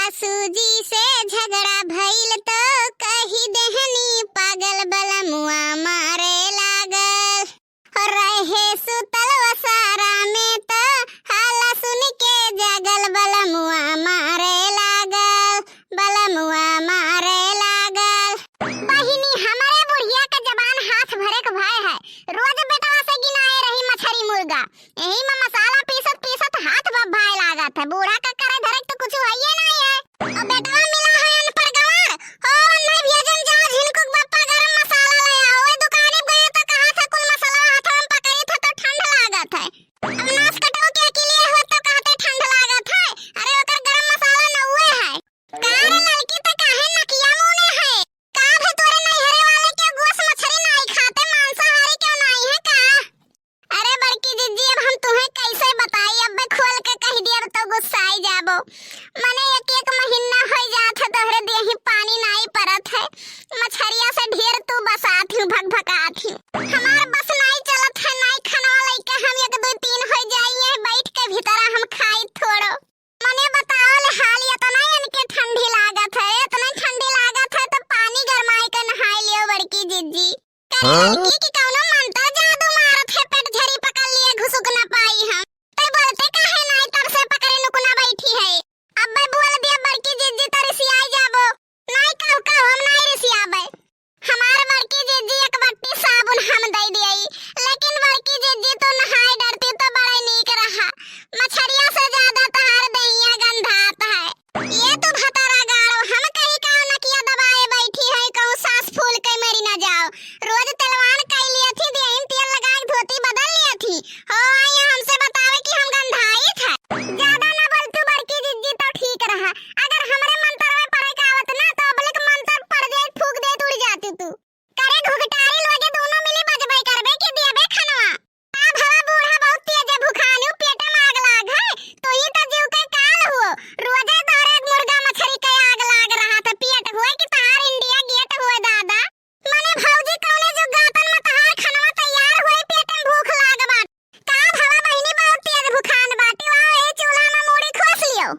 सासू जी से झगड़ा भइल तो कही देहनी पागल बलमुआ मारे लागल। रहे सुतल वसारा में तो हाला सुन के जागल बलमुआ मारे लागल, बलमुआ मारे लागल। बहिनी हमारे बुढ़िया के जबान हाथ भरे के भय है। रोज बेटवा से गिनाए रही मछली मुर्गा, यही में मसाला पीसत पीसत हाथ बभाए लागत है। बूढ़ा का करे धरे तो कुछ है नहीं है। और बेटवा मिला है अनपढ़ गंवार, हो नहीं भेजन जाओ झिनकुक बप्पा गरम मसाला ले आओ। ओए दुकाने गए तो कहा था कुल मसाला हाथ में पकड़ी था तो ठंड लागत है। अब नाश कटो के लिए हो तो कहते ठंड लागत है। अरे ओकर गरम मसाला न हुए है। कार लड़की तो काहे नकिया मुने है। का भे तोरे नैहरे वाले के गोश मछली नहीं खाते, मांसाहारी क्यों नहीं है का? अरे बड़की जीजी अब हम तुम्हें कैसे बताई, अब खोल के कह दिया तो गुस्सा आई जाबो। मने एक महीना हो जात है तोहरे देही पानी नहीं परत है। मछरिया से ढेर तू बसात हूँ भग भगात हूँ। हमार बस नहीं चलत है, नहीं खाना लइका हम 1 2 3 हो जाइए बैठ के भीतर हम खाई थोड़ो। मने बताओ ले हाल इतना इनके ठंडी लागत है, इतना ठंडी लागत है तो पानी गरमाई के नहाई लियो बड़की जीजी। लड़की की कौनो मंत्र जादू मारत है, पेट झरी पकड़ लिए घुसुक न पाई हम। ते बोलते काहे नहीं तब से पकड़े नुकुना बैठी है। अब मैं बोल दिया बड़की जीजी तो रिसियाई जाबो। नहीं कहू हम नहीं रिसियाबे। हमार बड़की जीजी एक बट्टी साबुन हम दे दियई, लेकिन बड़की जीजी तो नहाए डरती तो बड़े नीक रहा। मछरिया से ज्यादा तहार दहिया गंधात है। ये तो भतारा गाड़ो हम कहीं का नकिया दबाए बैठी है, कहूं सांस फूल के मरी ना जाओ। रोज तेलवान कई लिए थी, देहिन तेल लगा के धोती बदल लिए थी। हो आया हमसे बतावे कि हम गंधाई था। ज्यादा ना बोल तू बड़की जीजी तो ठीक रहा। अगर हमरे मंत्र में पड़े का आवत ना तो अबलिक मंत्र पड़ जाए फूक दे उड़ जाती तू। करे घुघटारी लोगे दोनों मिली बजबे करबे कि देबे खनवा। आ भवा बूढ़ा बहुत तेज भुखानु पेट में आग लाग है। तो ही तो जीव के काल हुओ। रोजे तोरे मुर्गा मछली के आग लाग रहा था, पेट हुए कि तहार इंडिया गेट हुए दादा। मने भौजी कौने जो गातन में तहार खनवा तैयार हुए पेट में भूख लाग बात। का भवा बहिनी बहुत तेज भुखान बाटी वा ए चूल्हा में मूड़ी खोस लियो।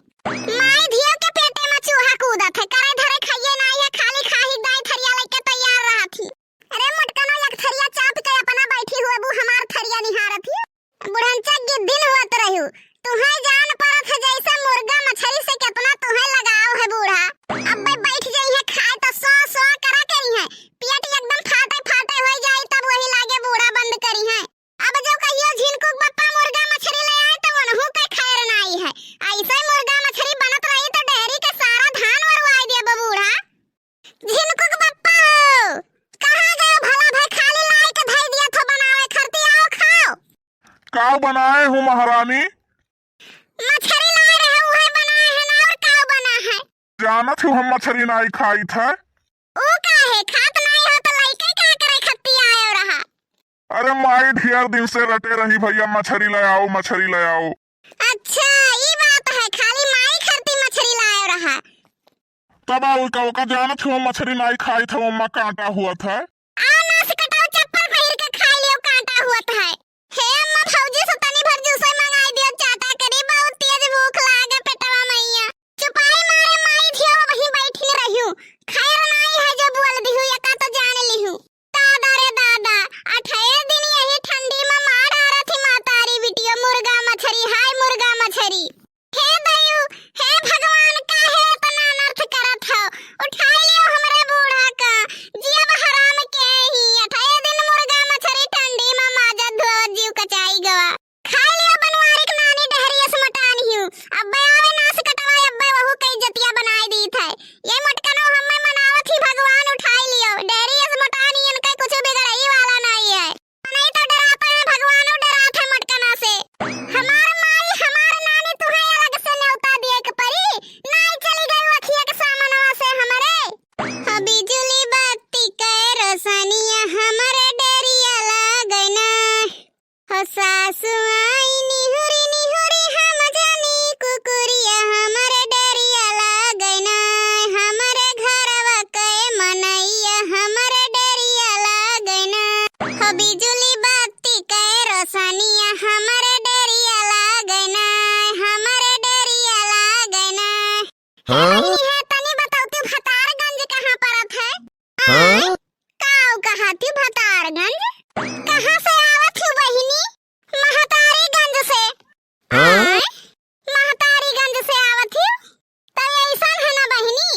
माई धियो के पेटे में चूहा कूदत है, करे धरे खाइए नहीं है, खाली खाही दाई थरिया लेके तैयार रहा थी। अरे मुटकनो एक थरिया चाप के अपना बैठी हुए बू हमार थरिया निहारत थी। बुढ़नचा गिद्दिन होत रहू। तुहे जान परत है जैसे मुर्गा मछली से कितना तुहे लगाव है बूढ़ा। अब बैठ जाई है खाए तो सो सो करा करी है। पेट एकदम फाटे फाटे हो जाई तब वही लागे बूढ़ा बंद करी है। अब जो कहियो झिनकुक बप्पा मुर्गा मछली ले आए तो वनहु के खैर नहीं है। ऐसे मुर्गा मछली बनत रही तो डेहरी के सारा धान वरवाई दे बूढ़ा। झिनकुक बप्पा हो कहां गए भला भाई, खाली लाई के धई दिया थो बनावे खरती आओ खाओ। का बनाए हो महारानी? मछली लाए रहे उहे बनाए है ना और का बना है? जानत हो हम मछली नहीं खाई था। ओ काहे खात नहीं हो तो लइके का करे खत्ती आयो रहा। अरे माई ढेर दिन से रटे रही भैया मछली ले आओ मछली ले आओ। अच्छा ये बात है, खाली माई खरती मछली लायो रहा। तब का जानत हो मछली नहीं खाई था, मम्मा कांटा हुआ था। आ नास कटाओ चप्पल पहिर के खाई लियो कांटा हुआ था। हे अम्मा भौजी से तनी भर जूस मंगाई दियो, चाटा करी बहुत तेज भूख लागे पेटवा मैया। चुपाई मारे माई धियो वहीं बैठी रहियो। खैर नहीं है जो बोल दिहु एका तो जान लिहु। दादा रे दादा 28 दिन यही ठंडी में मार आ रही थी मातारी बिटियो मुर्गा मछली, हाय मुर्गा मछली। हे दयु हे भगवान काहे इतना अनर्थ करत हो। उठाई लियो हमरे बूढ़ा का। जियब हराम बहिनी है तनी बताओ तू भतारगंज कहाँ परत है? काऊ कहाती भतारगंज? कहाँ से आवत हूँ बहिनी? महतारीगंज से। महतारीगंज से आवत हूँ? तो ऐसा है ना बहिनी,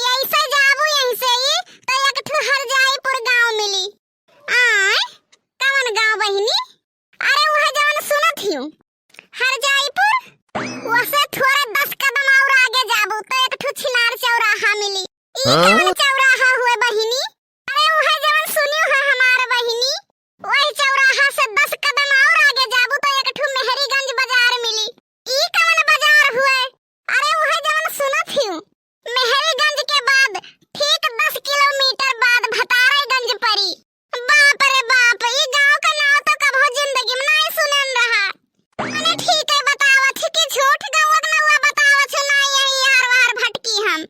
ऐसे जाबू यहीं से ही तो एक ठो हरजाईपुर गांव मिली। कौन गांव बहिनी? अरे वह जवन सुनत हूँ हरजाईपुर, वसे थोड़ा 10 कदम और आगे जाबू तो एक ठो छिनार चौराहा मिली। ई कौन चौराहा हुए बहिनी? अरे वह जवन सुनियो है हमार बहिनी, वही चौराहा से 10 कदम और आगे जाबू तो एक ठो मेहरीगंज बाजार मिली। ई कौन बाजार हुए? अरे वह जवन सुनत हूँ मेहरीगंज के बाद ठीक 10 किलोमीटर बाद भतारगंज पड़ी। बाप रे बाप, ये गांव का नाम तो कभी जिंदगी में नहीं सुनन रहा। अरे ठीक है बतावत कि झूठ गांव का नाम बतावत ना, यही हर बार भटकी हम।